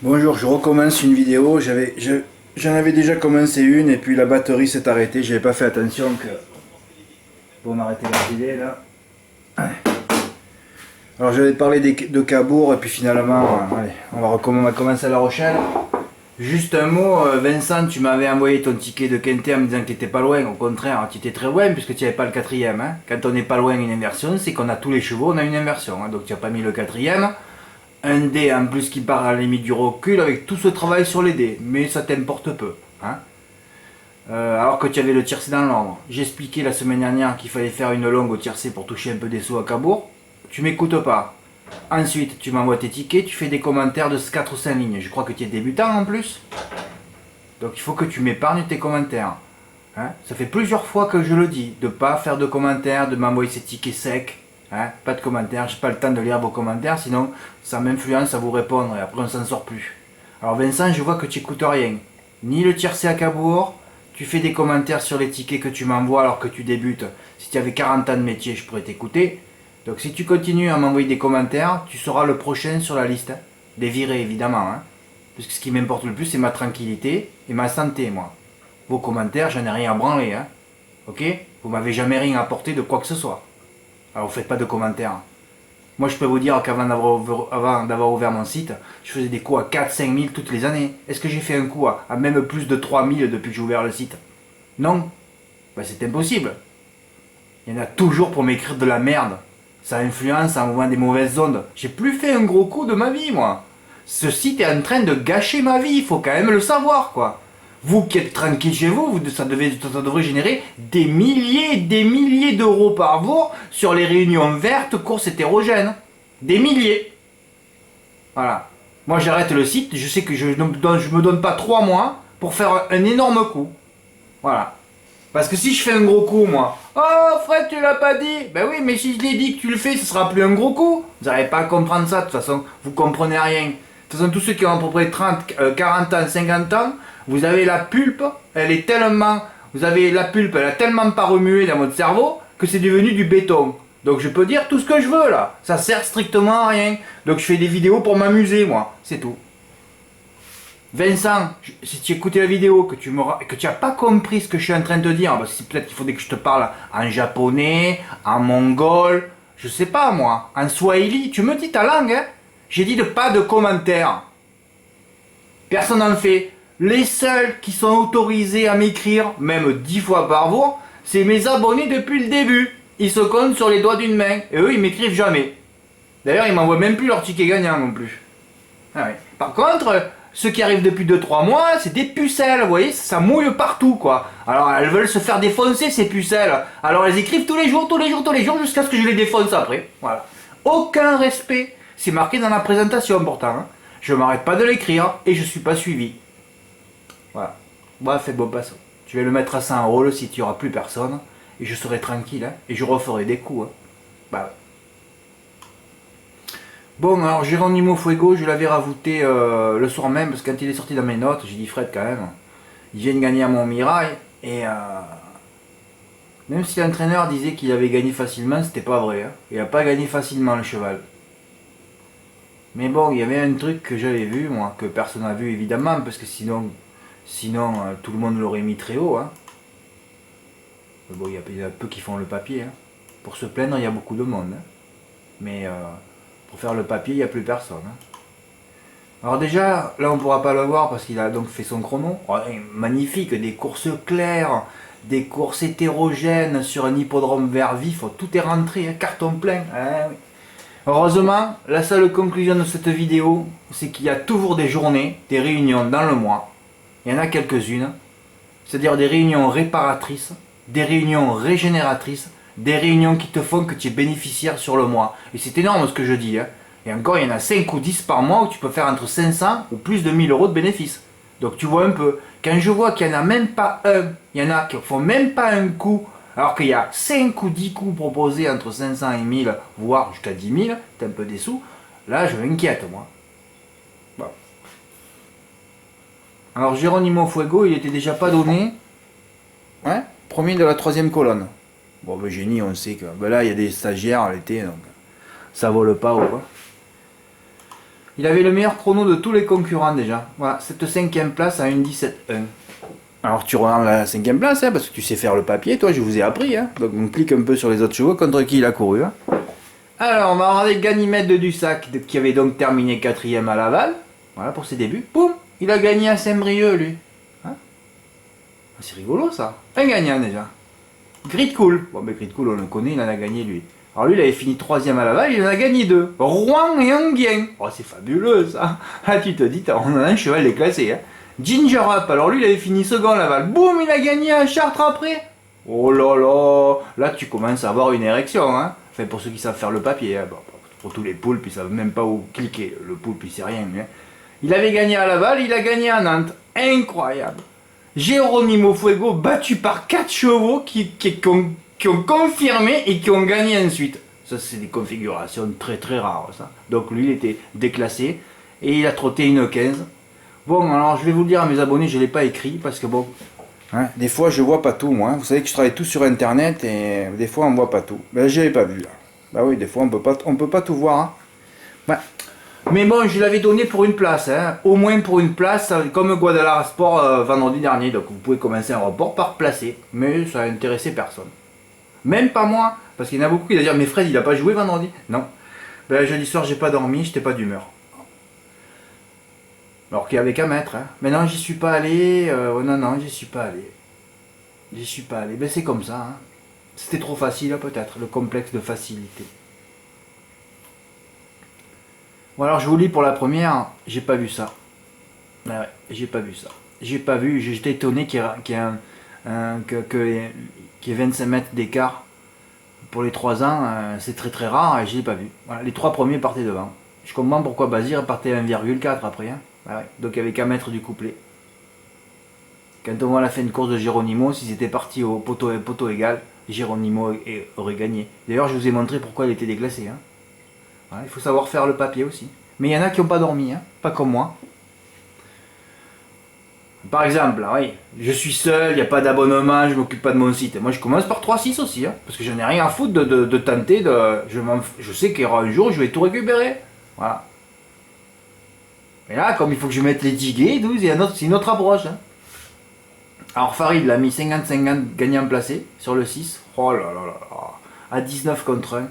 Bonjour, je recommence une vidéo. J'en avais déjà commencé une et puis la batterie s'est arrêtée. J'avais pas fait attention que. Bon, on a arrêté la télé là. Alors j'avais parlé de Cabourg et puis finalement, allez, on va commencer à La Rochelle. Juste un mot, Vincent, tu m'avais envoyé ton ticket de Quintet en me disant que tu n'étais pas loin. Au contraire, tu étais très loin puisque tu n'avais pas le quatrième. Hein. Quand on n'est pas loin une inversion, c'est qu'on a tous les chevaux, on a une inversion. Hein. Donc tu n'as pas mis le quatrième. Un dé en plus qui part à la limite du recul avec tout ce travail sur les dés. Mais ça t'importe peu. Hein. Alors que tu avais le tiercé dans l'ordre. J'ai expliqué la semaine dernière qu'il fallait faire une longue au tiercé pour toucher un peu des sous à Cabourg. Tu m'écoutes pas. Ensuite, tu m'envoies tes tickets, tu fais des commentaires de 4 ou 5 lignes. Je crois que tu es débutant en plus. Donc il faut que tu m'épargnes tes commentaires. Hein, ça fait plusieurs fois que je le dis, de ne pas faire de commentaires, de m'envoyer ces tickets secs. Hein, pas de commentaires, j'ai pas le temps de lire vos commentaires, sinon ça m'influence à vous répondre et après on s'en sort plus. Alors Vincent, je vois que tu écoutes rien. Ni le tiercé à Cabourg, tu fais des commentaires sur les tickets que tu m'envoies alors que tu débutes. Si tu avais 40 ans de métier, je pourrais t'écouter. Donc si tu continues à m'envoyer des commentaires, tu seras le prochain sur la liste. Des virés évidemment. Hein. Parce que ce qui m'importe le plus, c'est ma tranquillité et ma santé, moi. Vos commentaires, j'en ai rien à branler. Hein. Ok? Vous m'avez jamais rien apporté de quoi que ce soit. Alors vous faites pas de commentaires. Moi je peux vous dire qu'avant d'avoir ouvert mon site, je faisais des coups à 4-5 000 toutes les années. Est-ce que j'ai fait un coup à même plus de 3 000 depuis que j'ai ouvert le site? Non. Ben, c'est impossible. Il y en a toujours pour m'écrire de la merde. Ça influence en mouvement des mauvaises ondes. J'ai plus fait un gros coup de ma vie, moi. Ce site est en train de gâcher ma vie, il faut quand même le savoir, quoi. Vous qui êtes tranquille chez vous, ça devrait générer des milliers et des milliers d'euros par jour sur les réunions vertes, courses hétérogènes. Des milliers. Voilà. Moi j'arrête le site, je sais que je me donne pas 3 mois pour faire un énorme coup. Voilà. Parce que si je fais un gros coup, moi, oh Fred, tu l'as pas dit. Ben oui, mais si je l'ai dit que tu le fais, ce sera plus un gros coup. Vous n'arrivez pas à comprendre ça, de toute façon, vous comprenez rien. De toute façon, tous ceux qui ont à peu près 30, 40 ans, 50 ans, vous avez la pulpe, elle est tellement, vous avez la pulpe, elle a tellement pas remué dans votre cerveau que c'est devenu du béton. Donc je peux dire tout ce que je veux là, ça sert strictement à rien. Donc je fais des vidéos pour m'amuser, moi, c'est tout. Vincent, si tu écoutais la vidéo, que tu n'as pas compris ce que je suis en train de te dire, parce que peut-être qu'il faudrait que je te parle en japonais, en mongol, je sais pas moi, en swahili, tu me dis ta langue, hein. J'ai dit pas de commentaires. Personne n'en fait. Les seuls qui sont autorisés à m'écrire, même 10 fois par jour, c'est mes abonnés depuis le début. Ils se comptent sur les doigts d'une main, et eux ils m'écrivent jamais. D'ailleurs, ils m'envoient même plus leur ticket gagnant non plus. Ah oui. Par contre, ceux qui arrivent depuis 2-3 mois, c'est des pucelles, vous voyez, ça mouille partout, quoi. Alors, elles veulent se faire défoncer, ces pucelles. Alors, elles écrivent tous les jours, tous les jours, tous les jours, jusqu'à ce que je les défonce après. Voilà. Aucun respect. C'est marqué dans la présentation, pourtant. Hein. Je m'arrête pas de l'écrire, et je suis pas suivi. Voilà. Bref, bon, passons. Je vais le mettre à 100 € le site, il n'y aura plus personne, et je serai tranquille, hein, et je referai des coups. Hein. Bah ouais. Bon, alors Geronimo Fuego, je l'avais rajouté le soir même, parce que quand il est sorti dans mes notes, j'ai dit Fred quand même, il vient de gagner à Montmirail, et même si l'entraîneur disait qu'il avait gagné facilement, c'était pas vrai. Hein. Il a pas gagné facilement le cheval. Mais bon, il y avait un truc que j'avais vu, moi, que personne n'a vu évidemment, parce que sinon tout le monde l'aurait mis très haut. Hein. Mais bon, il y a peu qui font le papier. Hein. Pour se plaindre, il y a beaucoup de monde. Hein. Mais pour faire le papier, il n'y a plus personne. Hein. Alors déjà, là on pourra pas le voir parce qu'il a donc fait son chrono. Oh, magnifique, des courses claires, des courses hétérogènes sur un hippodrome vert vif, tout est rentré, hein, carton plein. Hein, oui. Heureusement, la seule conclusion de cette vidéo, c'est qu'il y a toujours des journées, des réunions dans le mois. Il y en a quelques-unes, c'est-à-dire des réunions réparatrices, des réunions régénératrices, des réunions qui te font que tu es bénéficiaire sur le mois. Et c'est énorme ce que je dis. Hein. Et encore, il y en a 5 ou 10 par mois où tu peux faire entre 500 ou plus de 1000 € de bénéfices. Donc tu vois un peu. Quand je vois qu'il n'y en a même pas un, il y en a qui ne font même pas un coup, alors qu'il y a 5 ou 10 coups proposés entre 500 et 1000, voire jusqu'à 10 000, t'es un peu des sous, là je m'inquiète moi. Bon. Alors Geronimo Fuego, il était déjà pas donné. Hein, premier de la 3e colonne. Bon, ben génie, on sait que. Ben là, il y a des stagiaires à l'été, donc ça vole pas ou quoi. Il avait le meilleur chrono de tous les concurrents déjà. Voilà, cette 5e place à 1:17.1. Alors tu regardes la 5e place, hein, parce que tu sais faire le papier, toi je vous ai appris. Hein. Donc on clique un peu sur les autres chevaux contre qui il a couru. Hein. Alors on va regarder Ganymède de Dussac, qui avait donc terminé 4e à Laval. Voilà pour ses débuts. Boum, il a gagné à Saint-Brieuc lui. Hein, c'est rigolo ça. Un gagnant déjà. Grid Cool. Bon mais Grid Cool on le connaît, il en a gagné lui. Alors lui, il avait fini 3e à Laval, il en a gagné 2. Rouen et Enghien. Oh, c'est fabuleux, ça. Ah, tu te dis, on a un cheval déclassé. Hein. Ginger Up, alors lui, il avait fini second à Laval. Boum, il a gagné à Chartres après. Oh là là. Là, tu commences à avoir une érection. Hein. Enfin, pour ceux qui savent faire le papier. Hein. Bon, pour tous les poulpes, ils savent même pas où cliquer. Le poulpe, il sait rien. Hein. Il avait gagné à Laval, il a gagné à Nantes. Incroyable. Geronimo Fuego, battu par 4 chevaux qui ont confirmé et qui ont gagné ensuite. Ça, c'est des configurations très très rares, ça. Donc lui, il était déclassé et il a trotté une 15. Bon, alors je vais vous le dire à mes abonnés, je ne l'ai pas écrit parce que bon, hein, des fois je vois pas tout, moi. Vous savez que je travaille tout sur internet et des fois on voit pas tout. Ben, je l'ai pas vu là. Bah oui, des fois on peut pas tout voir. Hein. Ouais. Mais bon, je l'avais donné pour une place, hein. Au moins pour une place, comme Guadalajara Sport vendredi dernier. Donc vous pouvez commencer un report par placer, mais ça a intéressé personne. Même pas moi, parce qu'il y en a beaucoup qui vont dire mais Fred il a pas joué vendredi. Non. Ben jeudi soir j'ai pas dormi, j'étais pas d'humeur. Alors qu'il y avait qu'à mettre. Hein. Mais non, j'y suis pas allé. Non, j'y suis pas allé. J'y suis pas allé. Ben c'est comme ça. Hein. C'était trop facile peut-être, le complexe de facilité. Bon alors je vous lis pour la première, j'ai pas vu ça. Ben ouais, j'ai pas vu ça. J'ai pas vu, j'étais étonné qu'il y ait qu'il y ait 25 mètres d'écart. Pour les 3 ans, c'est très très rare et je l'ai pas vu. Voilà, les 3 premiers partaient devant. Je comprends pourquoi Bazir partait 1,4 après. Hein. Ah ouais. Donc il n'y avait qu'à mettre du couplet. Quand on voit la fin de course de Geronimo, s'ils étaient partis au poteau égal, Geronimo aurait gagné. D'ailleurs, je vous ai montré pourquoi il était déclassé. Hein. Voilà, il faut savoir faire le papier aussi. Mais il y en a qui n'ont pas dormi, hein. Pas comme moi. Par exemple, oui, je suis seul, il n'y a pas d'abonnement, je m'occupe pas de mon site. Moi je commence par 3-6 aussi, hein, parce que je n'ai rien à foutre de tenter, je sais qu'il y aura un jour où je vais tout récupérer. Voilà. Et là, comme il faut que je mette les 10 gays, c'est une autre approche. Hein. Alors Farid l'a mis 50-50 gagnant placé sur le 6. Oh là là là là. À 19 contre 1.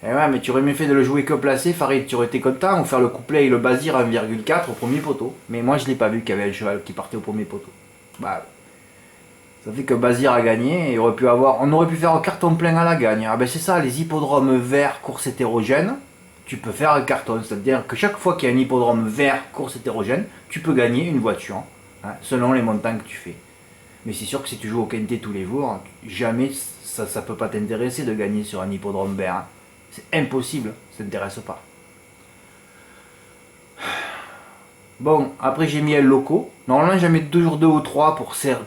Et ouais, mais tu aurais mieux fait de le jouer que placé, Farid, tu aurais été content, ou faire le couplet et le Bazir à 1,4 au premier poteau. Mais moi je l'ai pas vu qu'il y avait un cheval qui partait au premier poteau. Bah, ça fait que Bazir a gagné et on aurait pu faire un carton plein à la gagne. Ah ben c'est ça, les hippodromes verts, course hétérogène, tu peux faire un carton. C'est-à-dire que chaque fois qu'il y a un hippodrome vert, course hétérogène, tu peux gagner une voiture, hein, selon les montants que tu fais. Mais c'est sûr que si tu joues au quintet tous les jours, jamais ça peut pas t'intéresser de gagner sur un hippodrome vert. Hein. C'est impossible, ça ne t'intéresse pas. Bon, après j'ai mis un loco. Normalement j'en mets toujours 2 ou 3 pour serrer,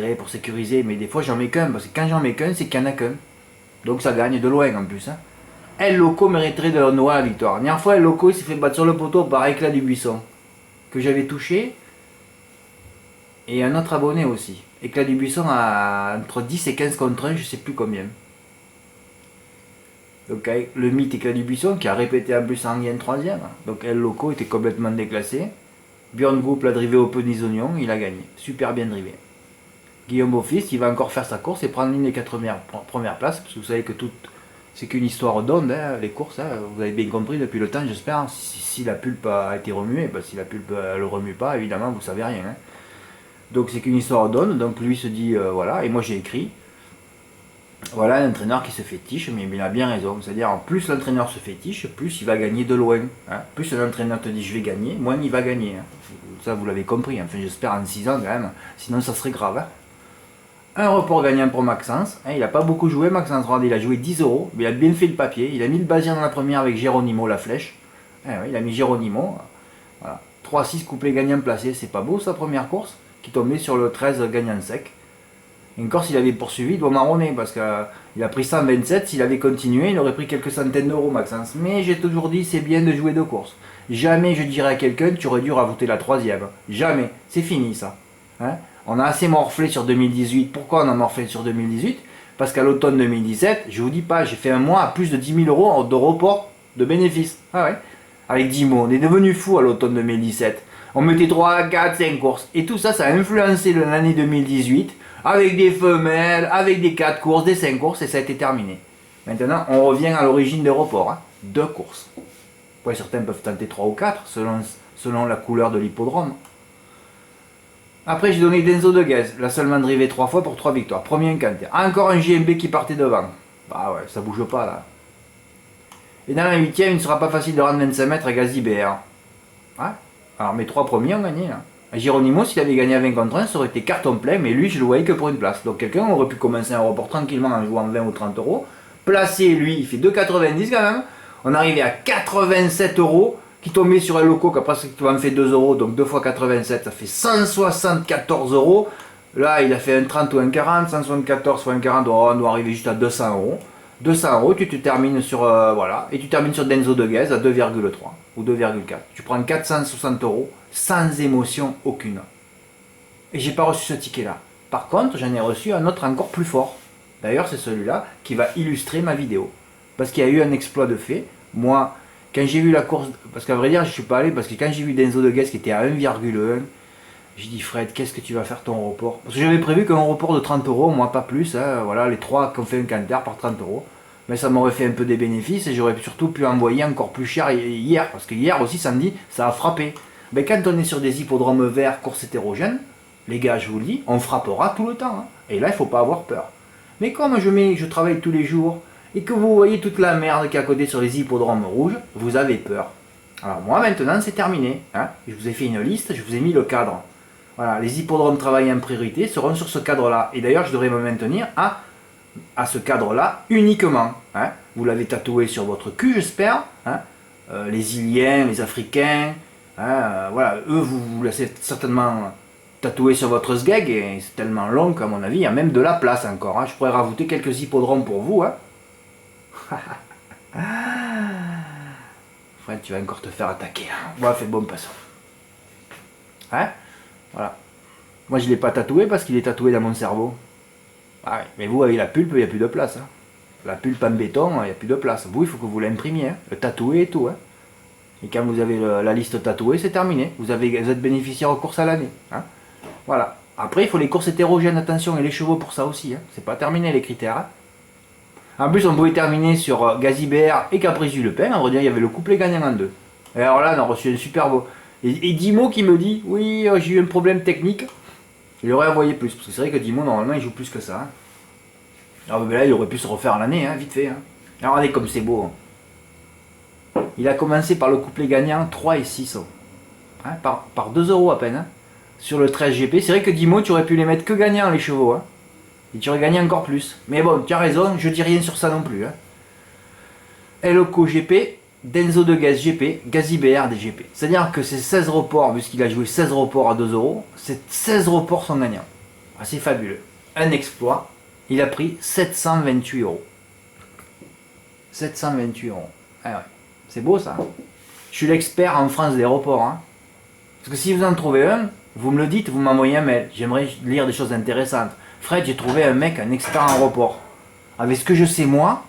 pour sécuriser. Mais des fois j'en mets qu'un, parce que quand j'en mets qu'un, c'est qu'il n'y en a qu'un. Donc ça gagne de loin en plus. Hein. El Loco mériterait de noyer la victoire. La dernière fois, El Loco il s'est fait battre sur le poteau par Éclat du Buisson, que j'avais touché. Et un autre abonné aussi. Éclat du Buisson a entre 10 et 15 contre 1, je sais plus combien. Donc avec le mythe Éclat du Buisson qui a répété en plus en 3ème. Donc El Loco était complètement déclassé. Björn Group l'a drivé au Penny Oignon, il a gagné. Super bien drivé. Guillaume Beaufils, il va encore faire sa course et prendre l'une des 4 premières places. Parce que vous savez que c'est qu'une histoire d'onde, hein, les courses. Hein, vous avez bien compris depuis le temps, j'espère. Si la pulpe a été remuée, ben, si la pulpe ne le remue pas, évidemment, vous savez rien. Hein. Donc c'est qu'une histoire d'onde. Donc lui se dit, voilà. Et moi j'ai écrit. Voilà un entraîneur qui se fétiche, mais il a bien raison. C'est-à-dire, en plus l'entraîneur se fétiche, plus il va gagner de loin. Hein. Plus l'entraîneur te dit je vais gagner, moins il va gagner. Hein. Ça, vous l'avez compris. Enfin, j'espère en 6 ans quand même. Sinon, ça serait grave. Hein. Un report gagnant pour Maxence. Hein, il n'a pas beaucoup joué, Maxence. Regardez, il a joué 10 €. Mais il a bien fait le papier. Il a mis le Bazir dans la première avec Geronimo, la flèche. Hein, ouais, il a mis Geronimo. Voilà. 3-6 couplets gagnants placés. C'est pas beau, sa première course. Qui tombait sur le 13 gagnant sec. Et encore, s'il avait poursuivi, il doit marronner, parce qu'il a pris 127, s'il avait continué, il aurait pris quelques centaines d'euros, Maxence. Mais j'ai toujours dit, c'est bien de jouer 2 courses. Jamais je dirais à quelqu'un, tu aurais dû rajouter la 3ème. Jamais. C'est fini, ça. Hein, on a assez morflé sur 2018. Pourquoi on a morflé sur 2018? Parce qu'à l'automne 2017, je vous dis pas, j'ai fait un mois à plus de 10 000 € de report de bénéfices. Ah ouais. avec Dimo. On est devenu fou à l'automne 2017. On mettait 3, 4, 5 courses. Et tout ça, ça a influencé l'année 2018 avec des femelles, avec des 4 courses, des 5 courses et ça a été terminé. Maintenant, on revient à l'origine des reports. Hein. 2 courses. Ouais, certains peuvent tenter 3 ou 4 selon la couleur de l'hippodrome. Après, j'ai donné Denzo de Guez, la seulement drivé 3 fois pour 3 victoires. Premier incanté. Encore un JMB qui partait devant. Bah ouais, ça bouge pas là. Et dans la 8ème, il ne sera pas facile de rendre 25 mètres à Gazi BR. Ouais. Alors mes 3 premiers ont gagné là. Geronimo, s'il avait gagné à 20 contre 1, ça aurait été carton plein, mais lui, je le voyais que pour une place. Donc quelqu'un aurait pu commencer un report tranquillement en jouant 20 ou 30 euros. Placé, lui, il fait 2,90 quand même. On arrivait à 87 euros. Qui tombait sur un loco qui a pratiquement fait 2 euros, donc 2 fois 87, ça fait 174 euros. Là, il a fait un 30 ou un 40, 174 fois un 40, oh, on doit arriver juste à 200 euros. 200 euros, tu te termines sur, voilà, et tu termines sur Denzo de Guez à 2,3 ou 2,4. Tu prends 460 euros sans émotion aucune. Et j'ai pas reçu ce ticket-là. Par contre, j'en ai reçu un autre encore plus fort. D'ailleurs, c'est celui-là qui va illustrer ma vidéo. Parce qu'il y a eu un exploit de fait. Moi, quand j'ai vu la course, parce qu'à vrai dire, je suis pas allé, parce que quand j'ai vu Denzo de Guez qui était à 1,1, j'ai dit Fred, qu'est-ce que tu vas faire ton report? Parce que j'avais prévu qu'un report de 30 euros, moi pas plus, hein, voilà, les 3 qui ont fait un canter par 30 euros. Mais ça m'aurait fait un peu des bénéfices et j'aurais surtout pu envoyer encore plus cher hier, parce que hier aussi, samedi, ça a frappé. Mais quand on est sur des hippodromes verts, course hétérogène, les gars, je vous le dis, on frappera tout le temps. Hein. Et là, il faut pas avoir peur. Mais comme je travaille tous les jours, et que vous voyez toute la merde qui est à côté sur les hippodromes rouges, vous avez peur. Alors moi maintenant c'est terminé. Hein. Je vous ai fait une liste, je vous ai mis le cadre. Voilà, les hippodromes travaillés en priorité seront sur ce cadre-là. Et d'ailleurs je devrais me maintenir à ce cadre-là uniquement. Hein. Vous l'avez tatoué sur votre cul j'espère. Hein. Les Iliens, les Africains, hein, voilà, eux vous laissez certainement tatouer sur votre sgeg et c'est tellement long qu'à mon avis il y a même de la place encore. Hein. Je pourrais rajouter quelques hippodromes pour vous. Hein. Fred, tu vas encore te faire attaquer. Bon, fais bon passant. Hein? Voilà. Moi, je ne l'ai pas tatoué parce qu'il est tatoué dans mon cerveau. Ah, ouais. Mais vous, avec la pulpe, il n'y a plus de place. Hein. La pulpe en béton, il n'y a plus de place. Vous, il faut que vous l'imprimiez. Hein. Le tatouer et tout. Hein. Et quand vous avez la liste tatouée, c'est terminé. Vous êtes bénéficiaire aux courses à l'année. Hein. Voilà. Après, il faut les courses hétérogènes, attention, et les chevaux pour ça aussi. Hein. C'est pas terminé les critères. Hein. En plus, on pouvait terminer sur Gazi BR et Caprice Le Pen. On va dire, il y avait le couplet gagnant en 2. Et alors là, on a reçu un super beau. Et Dimo qui me dit, oui, j'ai eu un problème technique. Il aurait envoyé plus. Parce que c'est vrai que Dimo, normalement, il joue plus que ça. Hein. Alors là, il aurait pu se refaire l'année, hein, vite fait. Hein. Alors regardez comme c'est beau. Hein. Il a commencé par le couplet gagnant 3 et 6. Hein, par 2 euros à peine. Hein, sur le 13 GP. C'est vrai que Dimo, tu aurais pu les mettre que gagnants, les chevaux. Hein. Et tu aurais gagné encore plus. Mais bon, tu as raison, je dis rien sur ça non plus. Hein. Eloko GP, Denzo de Guez GP, Gazi BR des GP. C'est-à-dire que ces 16 reports, puisqu'il a joué 16 reports à 2 euros, ces 16 reports sont gagnants. Ah, c'est fabuleux. Un exploit. Il a pris 728 euros. 728 euros. Ah ouais. C'est beau ça. Je suis l'expert en France des reports. Hein. Parce que si vous en trouvez un, vous me le dites, vous m'envoyez un mail. J'aimerais lire des choses intéressantes. Fred, j'ai trouvé un mec, un expert en report. Avec ce que je sais moi,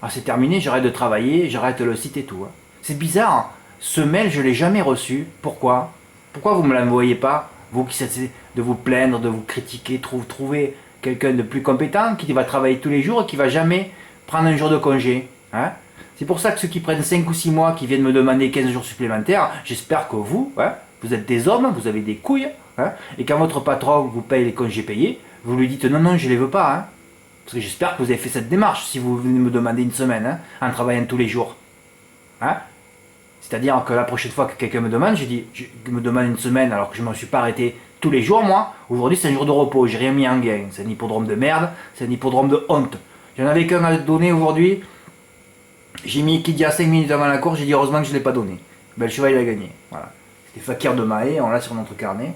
c'est terminé, j'arrête de travailler, j'arrête le site et tout. Hein. C'est bizarre, hein. Ce mail, je ne l'ai jamais reçu. Pourquoi? Pourquoi vous ne me l'envoyez pas? Vous qui essayez de vous plaindre, de vous critiquer, trouver quelqu'un de plus compétent, qui va travailler tous les jours et qui ne va jamais prendre un jour de congé. Hein. C'est pour ça que ceux qui prennent 5 ou 6 mois, qui viennent me demander 15 jours supplémentaires, j'espère que vous, hein, vous êtes des hommes, vous avez des couilles, hein, et quand votre patron vous paye les congés payés, vous lui dites non, je ne les veux pas. Hein. Parce que j'espère que vous avez fait cette démarche si vous venez me demander une semaine, hein, en travaillant tous les jours. Hein. C'est-à-dire que la prochaine fois que quelqu'un me demande, me demande une semaine alors que je ne me suis pas arrêté tous les jours, moi. Aujourd'hui, c'est un jour de repos, j'ai rien mis en gain. C'est un hippodrome de merde, c'est un hippodrome de honte. J'en avais qu'un à donner aujourd'hui. J'ai mis Kidia 5 minutes avant la course, j'ai dit heureusement que je ne l'ai pas donné. Ben, le cheval, il a gagné. Voilà. C'était Fakir de Mahé, on l'a sur notre carnet.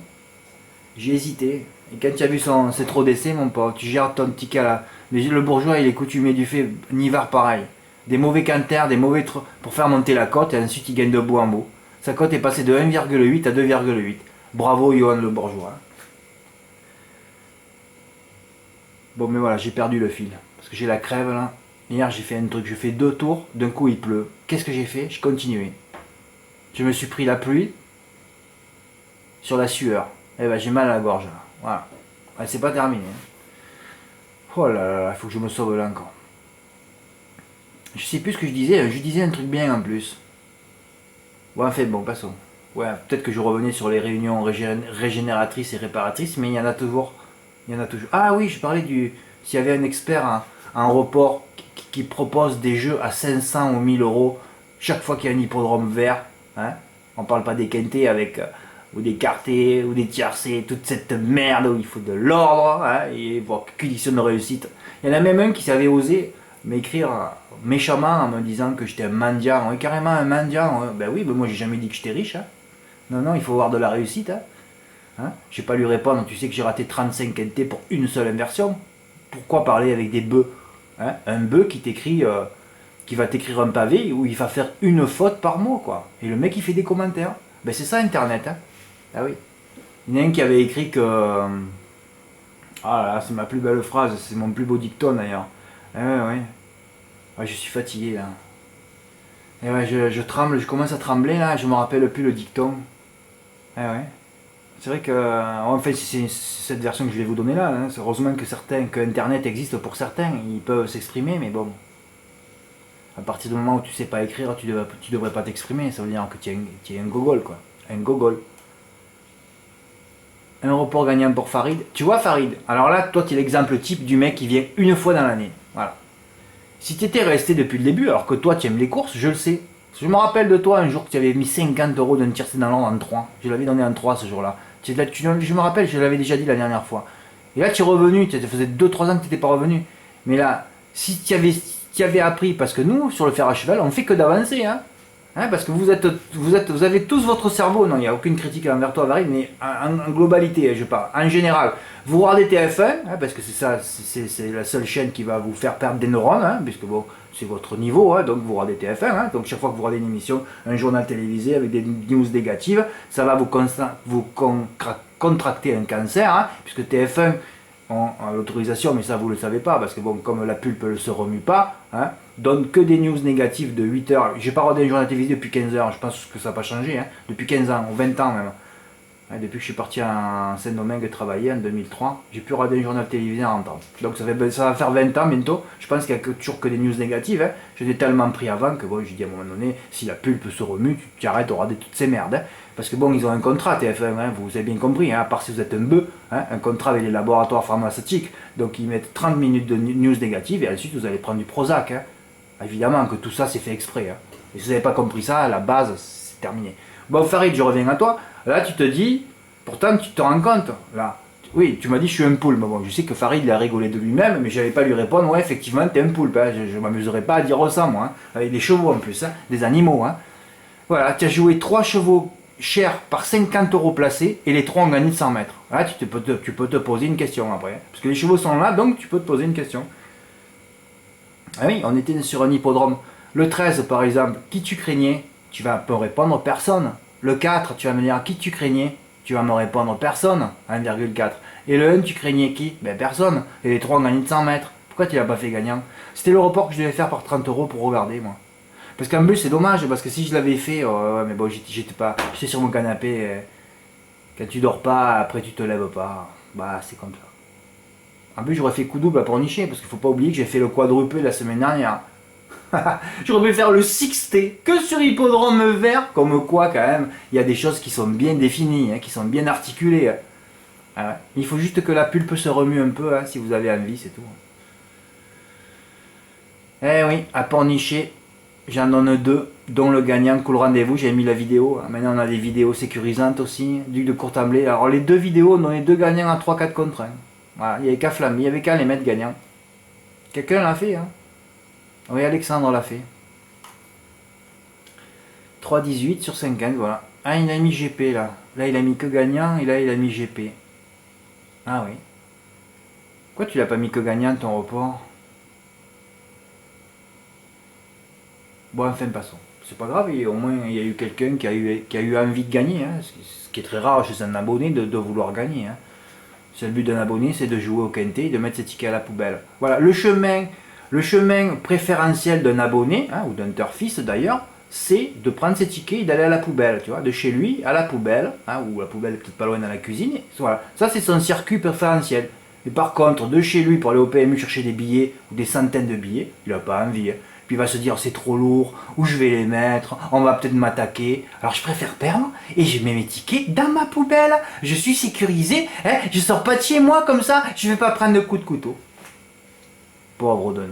J'ai hésité. Et quand tu as vu c'est trop d'essais, mon pote, tu gères ton ticket là. Le bourgeois, il est coutumier du fait, Nivard pareil. Des mauvais canters, des mauvais pour faire monter la cote, et ensuite il gagne de bout en bout. Sa cote est passée de 1,8 à 2,8. Bravo, Johan le bourgeois. Bon, mais voilà, j'ai perdu le fil. Parce que j'ai la crève là. Hier, j'ai fait un truc, je fais 2 tours, d'un coup il pleut. Qu'est-ce que j'ai fait? Je continuais. Je me suis pris la pluie sur la sueur. Eh ben j'ai mal à la gorge. Là. Voilà. Ouais, c'est pas terminé. Oh là là, il faut que je me sauve là encore. Je sais plus ce que je disais. Je disais un truc bien en plus. Ouais, en fait, bon, passons. Ouais, peut-être que je revenais sur les réunions régénératrices et réparatrices, mais il y en a toujours. Il y en a toujours. Ah oui, je parlais du. S'il y avait un expert en report qui propose des jeux à 500 ou 1000 euros chaque fois qu'il y a un hippodrome vert, hein, on parle pas des quintés avec. Ou des quartés, ou des tiercés, toute cette merde où il faut de l'ordre, hein, et voir conditions de réussite. Il y en a même un qui savait oser m'écrire méchamment en me disant que j'étais un mendiant. Oui, carrément un mendiant. Ben oui, ben moi j'ai jamais dit que j'étais riche. Hein. Non, non, il faut avoir de la réussite. Hein. Hein, je vais pas lui répondre, tu sais que j'ai raté 35 quintés pour une seule inversion. Pourquoi parler avec des bœufs, hein. Un bœuf qui t'écrit, qui va t'écrire un pavé où il va faire une faute par mot, quoi. Et le mec il fait des commentaires. Ben c'est ça Internet. Hein. Ah oui. Il y en a un qui avait écrit que. Ah là, c'est ma plus belle phrase, c'est mon plus beau dicton d'ailleurs. Ah ouais, ouais. Ouais, je suis fatigué là. Et ouais, je tremble, je commence à trembler là, je me rappelle plus le dicton. Ah ouais. C'est vrai que. En fait, c'est cette version que je vais vous donner là. Hein. C'est heureusement que Internet existe pour certains, ils peuvent s'exprimer, mais bon. À partir du moment où tu sais pas écrire, tu devrais pas t'exprimer. Ça veut dire que tu es un gogol quoi. Un gogol. Un report gagnant pour Farid. Tu vois Farid, alors là, toi tu es l'exemple type du mec qui vient une fois dans l'année. Voilà. Si tu étais resté depuis le début, alors que toi tu aimes les courses, je le sais. Je me rappelle de toi un jour que tu avais mis 50 euros d'un tiercé dans l'ordre en 3. Je l'avais donné en 3 ce jour-là. Je me rappelle, je l'avais déjà dit la dernière fois. Et là tu es revenu, ça faisait 2-3 ans que tu n'étais pas revenu. Mais là, si tu avais appris, parce que nous, sur le fer à cheval, on fait que d'avancer, hein. Hein, parce que vous avez tous votre cerveau, non, il n'y a aucune critique envers toi, Varid, mais en globalité, je parle, en général, vous regardez TF1, hein, parce que c'est ça, c'est la seule chaîne qui va vous faire perdre des neurones, hein, puisque bon, c'est votre niveau, hein, donc vous regardez TF1, hein, donc chaque fois que vous regardez une émission, un journal télévisé avec des news négatives, ça va vous contracter un cancer, hein, puisque TF1 a l'autorisation, mais ça vous le savez pas, parce que bon, comme la pulpe ne se remue pas, hein, donne que des news négatives de 8 heures. J'ai pas regardé un journal télévisé depuis 15 heures, je pense que ça n'a pas changé, hein, depuis 15 ans, ou 20 ans même. Hein, depuis que je suis parti en Saint-Domingue travailler en 2003, j'ai pu regarder un journal télévisé en temps. Donc ça va faire 20 ans bientôt, je pense qu'il n'y a toujours que des news négatives. Hein. J'étais tellement pris avant que bon, j'ai dit à un moment donné, si la pulpe se remue, tu arrêtes de regarder toutes ces merdes. Hein. Parce que bon, ils ont un contrat TF1, hein, vous avez bien compris, hein, à part si vous êtes un bœuf, hein, un contrat avec les laboratoires pharmaceutiques. Donc ils mettent 30 minutes de news négatives et ensuite vous allez prendre du Prozac. Hein. Évidemment que tout ça c'est fait exprès. Hein. Et si vous n'avez pas compris ça, à la base, c'est terminé. Bon Farid, je reviens à toi. Là tu te dis, pourtant tu te rends compte, là. Oui, tu m'as dit je suis un poulpe. Bon, je sais que Farid il a rigolé de lui-même, mais je n'avais pas à lui répondre, ouais effectivement t'es un poulpe. Hein. Je ne m'amuserais pas à dire ça moi. Hein. Avec des chevaux en plus, hein. Des animaux. Hein. Voilà, tu as joué 3 chevaux chers par 50 euros placés et les 3 ont gagné de 100 mètres. Là tu peux te poser une question après. Hein. Parce que les chevaux sont là, donc tu peux te poser une question. Ah oui, on était sur un hippodrome. Le 13 par exemple, qui tu craignais? Tu vas me répondre personne. Le 4, tu vas me dire qui tu craignais? Tu vas me répondre personne, 1,4. Et le 1, tu craignais qui? Ben personne. Et les 3 ont gagné de 100 mètres. Pourquoi tu l'as pas fait gagnant? C'était le report que je devais faire par 30 euros pour regarder moi. Parce qu'en plus c'est dommage, parce que si je l'avais fait, ouais, mais bon j'étais sur mon canapé, quand tu dors pas, après tu te lèves pas, bah c'est comme ça. En plus j'aurais fait coup double à Pornichet, parce qu'il faut pas oublier que j'ai fait le quadruplé la semaine dernière. J'aurais pu faire le sixté que sur hippodrome vert, comme quoi quand même, il y a des choses qui sont bien définies, hein, qui sont bien articulées. Hein. Ah ouais. Il faut juste que la pulpe se remue un peu, hein, si vous avez envie, c'est tout. Eh oui, à Pornichet, j'en donne 2, dont le gagnant, cool rendez-vous, j'ai mis la vidéo. Maintenant on a des vidéos sécurisantes aussi, Duc de Courtamblay. Alors les 2 vidéos, on donné 2 gagnants à 3-4 contre 1. Voilà, il n'y avait qu'à flammer, il n'y avait qu'à les mettre gagnants. Quelqu'un l'a fait, hein. Oui, Alexandre l'a fait. 3,18 sur 50, voilà. Ah, il a mis GP là. Là, il a mis que gagnant et là, il a mis GP. Ah oui. Pourquoi tu l'as pas mis que gagnant ton report? Bon, enfin, passons. C'est pas grave, au moins, il y a eu quelqu'un qui a eu envie de gagner. Hein, ce qui est très rare chez un abonné de vouloir gagner. Hein. C'est le but d'un abonné, c'est de jouer au quintet et de mettre ses tickets à la poubelle. Voilà, le chemin préférentiel d'un abonné, hein, ou d'un turfiste d'ailleurs, c'est de prendre ses tickets et d'aller à la poubelle, tu vois, de chez lui à la poubelle, hein, ou la poubelle est peut-être pas loin dans la cuisine. Voilà. Ça, c'est son circuit préférentiel. Mais par contre, de chez lui pour aller au PMU chercher des billets ou des centaines de billets, il n'a pas envie. Hein. Puis il va se dire c'est trop lourd, où je vais les mettre, on va peut-être m'attaquer. Alors je préfère perdre et je mets mes tickets dans ma poubelle. Je suis sécurisé, hein, je sors pas de chez moi comme ça, je vais pas prendre de coups de couteau. Pauvre de nous.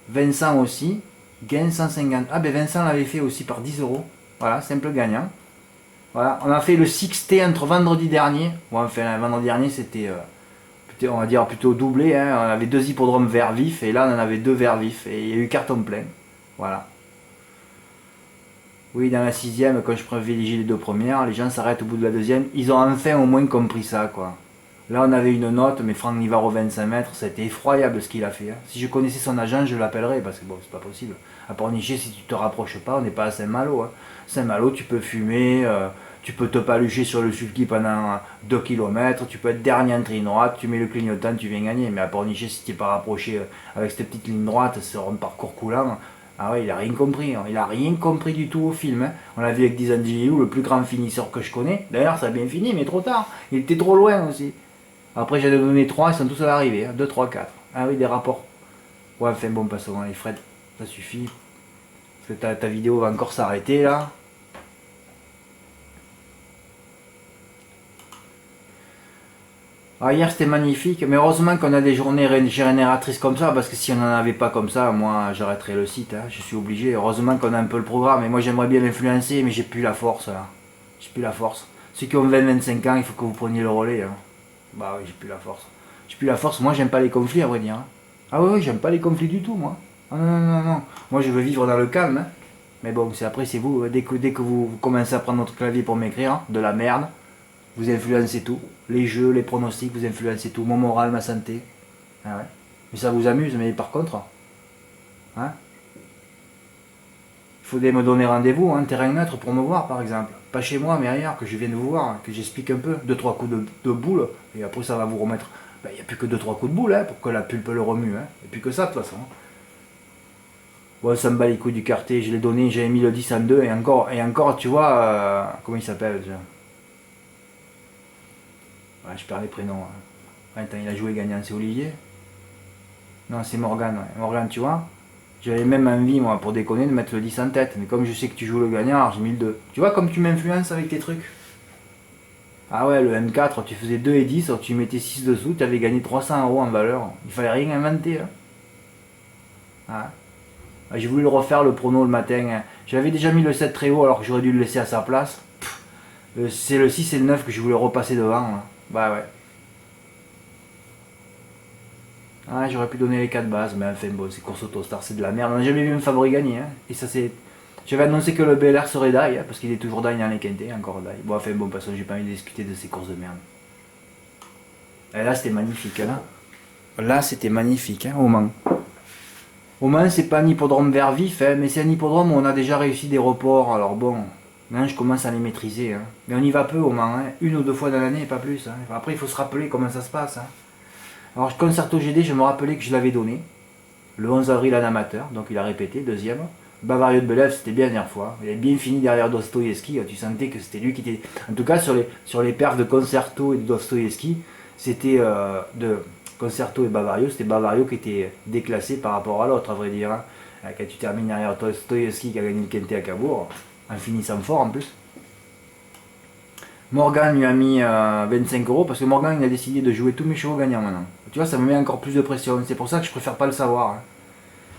Vincent aussi, gain 150. Ah ben Vincent l'avait fait aussi par 10 euros. Voilà, simple gagnant. Voilà, on a fait le 6T entre vendredi dernier. Bon, enfin, vendredi dernier c'était, on va dire plutôt doublé. Hein. On avait 2 hippodromes vert vif et là on en avait 2 vert vif. Et il y a eu carton plein. Voilà. Oui, dans la 6ème, quand je privilégie les 2 premières, les gens s'arrêtent au bout de la 2ème. Ils ont enfin au moins compris ça, quoi. Là, on avait une note, mais Franck Nivard au 25 mètres, c'était effroyable ce qu'il a fait. Hein. Si je connaissais son agent, je l'appellerais, parce que bon, c'est pas possible. À Pornichet, si tu te rapproches pas, on n'est pas à Saint-Malo. Hein. Saint-Malo, tu peux fumer, tu peux te palucher sur le sulky pendant 2 km, tu peux être dernier en ligne droite, tu mets le clignotant, tu viens gagner. Mais à Pornichet, si tu n'es pas rapproché avec cette petite ligne droite, sur un parcours coulant, ah ouais, il a rien compris. Hein. Il a rien compris du tout au film. Hein. On l'a vu avec Dizangiou, le plus grand finisseur que je connais. D'ailleurs, ça a bien fini, mais trop tard. Il était trop loin aussi. Après, j'en ai donné 3, ils sont tous à l'arrivée. Hein. 2, 3, 4. Ah oui, des rapports. Ouais, enfin bon, passons les Fred. Ça suffit. Parce que ta vidéo va encore s'arrêter là. Ah, hier c'était magnifique, mais heureusement qu'on a des journées génératrices comme ça, parce que si on n'en avait pas comme ça, moi j'arrêterais le site, hein. Je suis obligé. Heureusement qu'on a un peu le programme, et moi j'aimerais bien l'influencer, mais j'ai plus la force là. J'ai plus la force. Ceux qui ont 20-25 ans, il faut que vous preniez le relais. Hein. Bah oui, j'ai plus la force. J'ai plus la force, moi j'aime pas les conflits à vrai dire. Hein. Ah oui, j'aime pas les conflits du tout moi. Ah non, non, non, non. Moi je veux vivre dans le calme. Hein. Mais bon, c'est vous, dès que vous commencez à prendre notre clavier pour m'écrire, hein, de la merde, vous influencez tout. Les jeux, les pronostics, vous influencez tout. Mon moral, ma santé. Ah ouais. Mais ça vous amuse, mais par contre, hein, il faudrait me donner rendez-vous, un terrain neutre pour me voir par exemple. Pas chez moi, mais ailleurs, que je vienne vous voir, que j'explique un peu. 2-3 coups de boule, et après ça va vous remettre. Il n'y a plus que 2-3 coups de boule hein, pour que la pulpe le remue. Hein. Et puis que ça de toute façon. Bon, ça me bat les couilles du quartier, je l'ai donné, j'avais mis le 10 en 2, et encore tu vois, comment il s'appelle déjà. Ouais, je perds les prénoms. Hein. Attends, il a joué gagnant, c'est Olivier. Non, c'est Morgane. Ouais. Morgane, tu vois. J'avais même envie, moi, pour déconner, de mettre le 10 en tête. Mais comme je sais que tu joues le gagnant, alors j'ai mis le 2. Tu vois comme tu m'influences avec tes trucs. Ah ouais, le M4, tu faisais 2 et 10, alors tu mettais 6 dessous, tu avais gagné 300 € en valeur. Il fallait rien inventer. Hein. Ah. J'ai voulu le refaire le prono le matin. Hein. J'avais déjà mis le 7 très haut alors que j'aurais dû le laisser à sa place. C'est le 6 et le 9 que je voulais repasser devant. Hein. Bah ouais. Ah, j'aurais pu donner les 4 bases, mais enfin bon, c'est course Autostar, c'est de la merde. On n'a jamais vu un favori gagner. Hein. Et ça c'est. J'avais annoncé que le BLR serait die, hein, parce qu'il est toujours die dans les quintés, encore die. Bon, enfin bon, parce que j'ai pas envie de discuter de ces courses de merde. Et là c'était magnifique, là. Là c'était magnifique, hein, au Mans. Au Mans, c'est pas un hippodrome vert vif, hein, mais c'est un hippodrome où on a déjà réussi des reports, alors bon. Maintenant je commence à les maîtriser. Hein. Mais on y va peu au Mans, hein. 1 ou 2 fois dans l'année, pas plus. Hein. Après il faut se rappeler comment ça se passe. Hein. Alors Concerto GD, je me rappelais que je l'avais donné. Le 11 avril en amateur, donc il a répété, deuxième. Bavario de Belev, c'était bien la dernière fois. Il avait bien fini derrière Dostoïevski. Tu sentais que c'était lui qui était. En tout cas, sur les perfs de Concerto et de Dostoïevski, c'était de Concerto et Bavario, c'était Bavario qui était déclassé par rapport à l'autre, à vrai dire. Hein. Quand tu termines derrière Dostoïevski qui a gagné le Quintet à Cabourg, en finissant fort en plus. Morgan lui a mis 25 € parce que Morgan il a décidé de jouer tous mes chevaux gagnants maintenant. Tu vois, ça me met encore plus de pression. C'est pour ça que je préfère pas le savoir. Hein.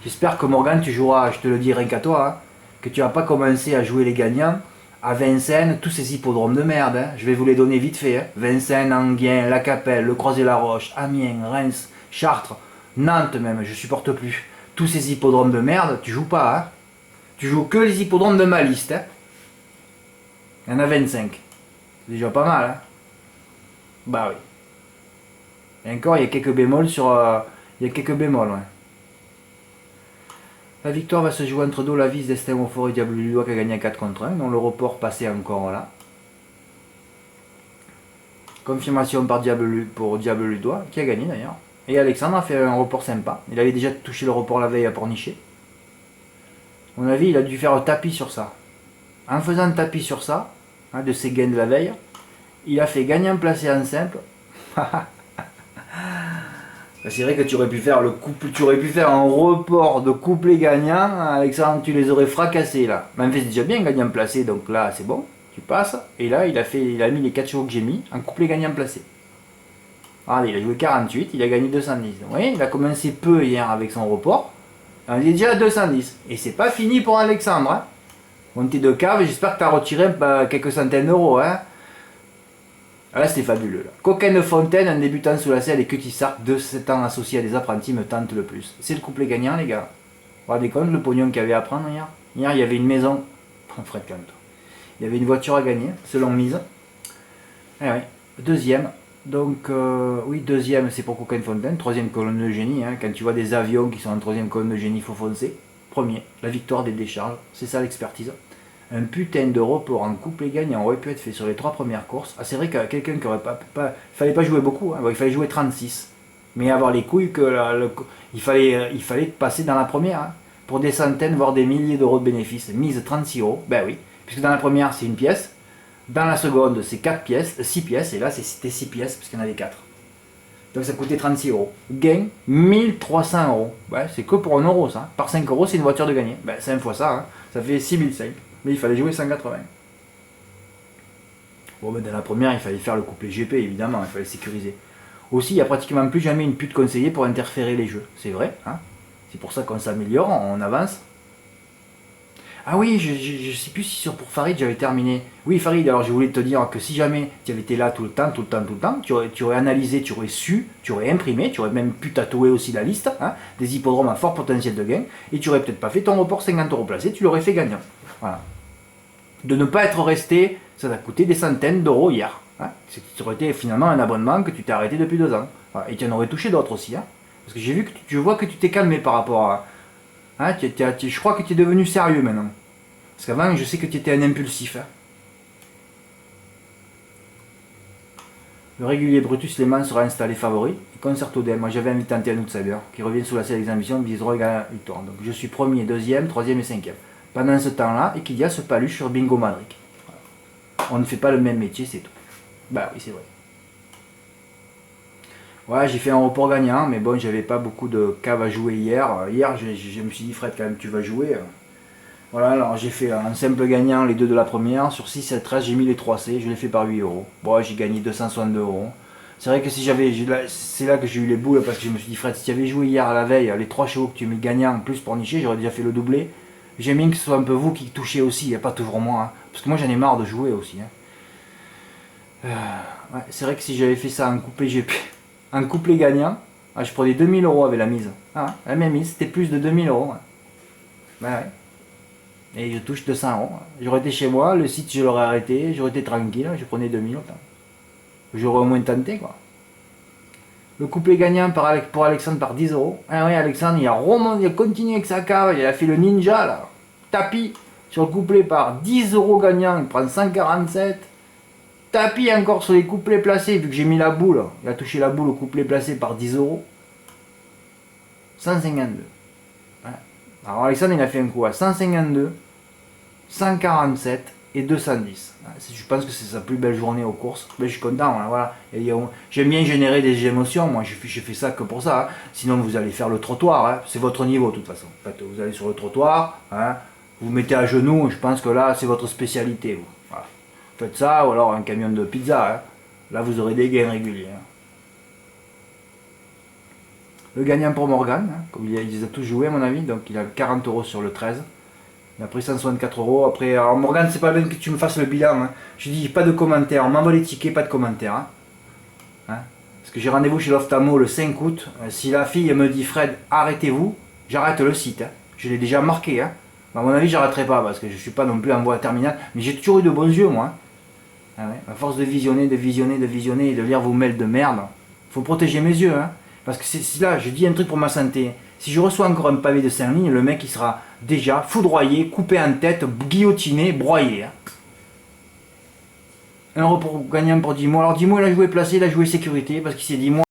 J'espère que Morgan, tu joueras, je te le dis rien qu'à toi, hein, que tu vas pas commencer à jouer les gagnants à Vincennes, tous ces hippodromes de merde. Hein. Je vais vous les donner vite fait. Hein. Vincennes, Enghien, La Capelle, Le Croisé-la-Roche, Amiens, Reims, Chartres, Nantes même, je supporte plus. Tous ces hippodromes de merde, tu joues pas. Hein. Tu joues que les hippodromes de ma liste. Hein. Il y en a 25. C'est déjà pas mal. Hein. Bah oui. Et encore, il y a quelques bémols sur... il y a quelques bémols, ouais. La victoire va se jouer entre Dolavis, Destin au Fort et Diable Ludois qui a gagné à 4 contre 1, dont le report passait encore là. Confirmation par pour Diable Ludois, qui a gagné d'ailleurs. Et Alexandre a fait un report sympa. Il avait déjà touché le report la veille à Pornichet. À mon avis, il a dû faire un tapis sur ça. En faisant un tapis sur ça, hein, de ses gains de la veille, il a fait gagnant placé en simple. C'est vrai que tu aurais pu faire le couple, tu aurais pu faire un report de couplet gagnant, Alexandre, tu les aurais fracassés là. Mais en fait, c'est déjà bien gagnant placé, donc là c'est bon, tu passes. Et là, il a mis les 4 chevaux que j'ai mis en couplet gagnant placé. Allez, il a joué 48, il a gagné 210. Vous voyez, il a commencé peu hier avec son report. On est déjà à 210. Et c'est pas fini pour Alexandre. Hein. Montée de cave, j'espère que tu as retiré quelques centaines d'euros. Hein. Ah, là, c'était fabuleux. Là. Coquin de Fontaine, un débutant sous la selle et Cutie Sark, de 7 ans associé à des apprentis, me tente le plus. C'est le couplet gagnant, les gars. Vous vous rendez compte le pognon qu'il y avait à prendre hier? Hier, il y avait une maison. Fred Kant. Il y avait une voiture à gagner, selon mise. Eh oui. Deuxième. Donc, oui, deuxième, c'est pour Coquin de Fontaine. Troisième colonne de génie. Hein. Quand tu vois des avions qui sont en troisième colonne de génie, il faut foncer. Premier, la victoire des décharges. C'est ça l'expertise. Un putain de report en couplet gagnant aurait pu être fait sur les 3 premières courses. Ah, c'est vrai que quelqu'un qui aurait pas. Fallait pas jouer beaucoup, hein. Bon, il fallait jouer 36. Mais avoir les couilles que il fallait passer dans la première. Hein. Pour des centaines, voire des milliers d'euros de bénéfices. Mise 36 euros. Ben oui. Puisque dans la première, c'est une pièce. Dans la seconde, c'est 4 pièces, 6 pièces. Et là, c'était 6 pièces, parce qu'il y en avait 4. Donc ça coûtait 36 euros. Gain, 1300 euros. Ouais, c'est que pour 1 euro, ça. Par 5 euros, c'est une voiture de gagner. Ben, 5 fois ça, hein. Ça fait 6005. Mais il fallait jouer 180. Bon, ben dans la première, il fallait faire le couplet GP, évidemment, il fallait sécuriser. Aussi, il n'y a pratiquement plus jamais une pute conseillée pour interférer les jeux. C'est vrai, hein. C'est pour ça qu'on s'améliore, on avance. Ah oui, je sais plus si pour Farid j'avais terminé. Oui, Farid, alors je voulais te dire que si jamais tu avais été là tout le temps, tu aurais analysé, tu aurais su, tu aurais imprimé, tu aurais même pu tatouer aussi la liste, hein, des hippodromes à fort potentiel de gain, et tu aurais peut-être pas fait ton report 50 euros placé, tu l'aurais fait gagnant. Voilà. De ne pas être resté, ça t'a coûté des centaines d'euros hier. Hein. Ça aurait été finalement un abonnement que tu t'es arrêté depuis 2 ans. Voilà. Et tu en aurais touché d'autres aussi. Hein. Parce que j'ai vu que je vois que tu t'es calmé par rapport à... Hein, je crois que tu es devenu sérieux maintenant. Parce qu'avant, je sais que tu étais un impulsif. Hein. Le régulier Brutus Lehmann sera installé favori. Et Concerto d'El, moi j'avais invité un outsider qui revient sous la selle des ambitions, visera égal à victoire. Donc je suis premier, deuxième, troisième et cinquième. Pendant ce temps-là, Equidia se paluche sur Bingo Madric. Voilà. On ne fait pas le même métier, c'est tout. Bah oui, c'est vrai. Ouais, j'ai fait un report gagnant, mais bon, j'avais pas beaucoup de caves à jouer hier. Hier, je me suis dit, Fred, quand même, tu vas jouer. Voilà, alors j'ai fait un simple gagnant, les 2 de la première. Sur 6 et 13, j'ai mis les 3C, je l'ai fait par 8 euros. Bon, j'ai gagné 262 euros. C'est vrai que si j'avais. C'est là que j'ai eu les boules, parce que je me suis dit, Fred, si tu avais joué hier à la veille, les 3 chevaux que tu mets gagnants en plus pour nicher, j'aurais déjà fait le doublé. J'aime bien que ce soit un peu vous qui touchez aussi, pas toujours moi. Hein. Parce que moi, j'en ai marre de jouer aussi. Hein. Ouais, c'est vrai que si j'avais fait ça en couplet GP, en couplet gagnant, je prenais 2000 euros avec la mise. Ah, la même mise, c'était plus de 2000 euros. Hein. Ben ouais. Et je touche 200 euros. J'aurais été chez moi, le site je l'aurais arrêté, j'aurais été tranquille, je prenais 2000 autant. J'aurais au moins tenté quoi. Le couplet gagnant pour Alexandre par 10 euros. Ah oui, Alexandre, il a continué avec sa cave, il a fait le ninja là. Tapis sur le couplet par 10 euros gagnant, il prend 147. Tapis encore sur les couplets placés, vu que j'ai mis la boule. Il a touché la boule au couplet placé par 10 euros. 152. Alors Alexandre il a fait un coup à 152, 147 et 210. Je pense que c'est sa plus belle journée aux courses. Mais je suis content, hein, voilà. J'aime bien générer des émotions, moi je fais ça que pour ça. Hein. Sinon vous allez faire le trottoir, hein. C'est votre niveau de toute façon. En fait, vous allez sur le trottoir, hein. Vous mettez à genoux, je pense que là c'est votre spécialité. Vous. Voilà. Faites ça, ou alors un camion de pizza. Hein. Là vous aurez des gains réguliers. Hein. Le gagnant pour Morgan, hein, comme il les a tous joués à mon avis, donc il a 40 euros sur le 13. Il a pris 164 euros. Après, alors Morgan, c'est pas bien que tu me fasses le bilan. Hein. Je dis pas de commentaires, on m'envoie les tickets, pas de commentaires. Hein. Hein. Parce que j'ai rendez-vous chez l'Ophtalmo le 5 août. Si la fille me dit Fred, arrêtez-vous, j'arrête le site. Hein. Je l'ai déjà marqué. Hein. À mon avis, j'arrêterai pas parce que je suis pas non plus en voie terminale. Mais j'ai toujours eu de bons yeux, moi. Hein. Ah ouais. À force de visionner et de lire vos mails de merde, faut protéger mes yeux. Hein. Parce que c'est là, je dis un truc pour ma santé. Si je reçois encore un pavé de 5 lignes, le mec il sera déjà foudroyé, coupé en tête, guillotiné, broyé. Hein. Un report gagnant pour 10 mois. Alors 10 mois il a joué placé, il a joué sécurité, parce qu'il s'est dit moi.